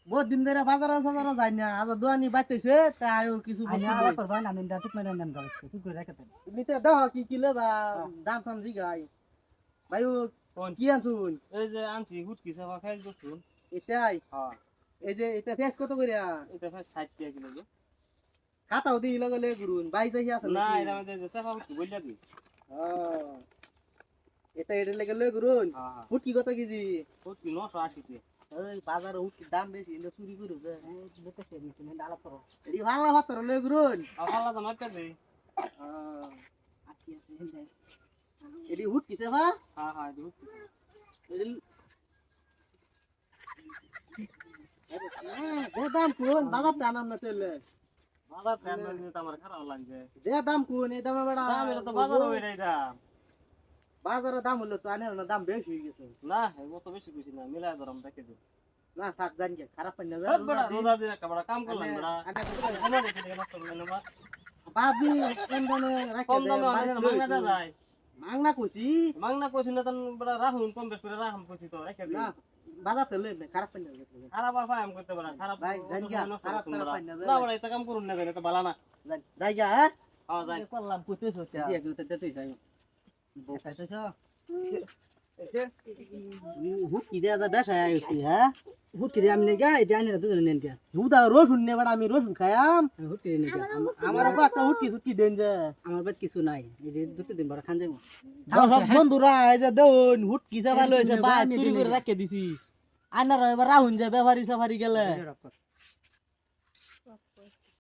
বহুত দিন ধরে বাজারে সাজারে যাই না আজ দোয়ানি বাইতেছে তা আয়ো কিছু আমি আর করবা না আমি দা ঠিক মানে নাম গাও চুপ করে রাখতে তুমি তো দাও কি কিলো বা দাম সাম জিগাই ভাইও কি আনছুন এই যে আনছি হুটকি চাপা খাই করছুন এটাই হ্যাঁ এই যে এটা ফেস কত করে এটা ভাই 60 টাকা কিলো গো খাতাও দিই লগলে গুরুন বাই যাই আছে না এটা মধ্যে যে চাপা হুটকি বইলা দিই এটা এটা লেগে লই গুরুন হ্যাঁ ফুটকি কত কেজি হুটকি 980 টাকা ওই বাজারে উঠকি দাম বেশি এলে চুরি করে বেতেছে নি তুমি ডালা করো এডি ভালো ভাতর লই গুরুন আপালা তো মারতে দে আকি আছে হেন্দে এডি উঠকি সে ভা হ্যাঁ হ্যাঁ এটা হুটকি এডি যে দাম কোন বাজার দাম না তেলে বাজার টাইম লাগে তো আমার খারাপ লাগছে যে দাম কোন এই দামে বড় দাম এটা তো বাজার হই রাই দাম বাজারে দাম হলো তো আনের না দাম বেশি হয়ে গেছে না এগো তো বেশি কইছি না মিলাই ধরম দেখে দে না থাক জানি কে খারাপ পাই না হট বড় রোজা দিন একটা বড় কাম করলাম বড় আনে সময় দেখে দেখে নষ্ট করলেন না বাদি কোন দামে রাখে কম দে দামে আনে মাংনা দা যায় মাংনা কইছি মাংনা কইছি না তন বড় রাহুন কম বেশ করে রাহুন কইছি তো রেখে দে না বাজার তেলে খারাপ পাই না খারাপ আর ফাইম করতে পারে খারাপ ভাই, জানি গা, খারাপ পাই না না বড় এটা কাম করুন না জানি তো ভালো না জায়গা হ্যাঁ হ্যাঁ যাই করলাম কইতেছ জি একদম তে তুই যাই খাইতেছ হুট কি দেয়া যা বেশা আইছি হ্যাঁ হুটকি রে আমি নেগা এটা আনি দুজন নেন কে হুদা রসুন নে বড় আমি রসুন খায়াম হুটকি রে নেগা আমার আবার একটা হুটকি সুটকি দেন যে আমার বাদ কিছু নাই এই দুটো দিন বড় খান যাবো দর্শক বন্ধুরা এই যে দেউন হুটকি সে ভালো হয়েছে বা চুরি করে রাখে দিছি আনার এবার রাহুন যে ব্যাপারি সাফারি গেলে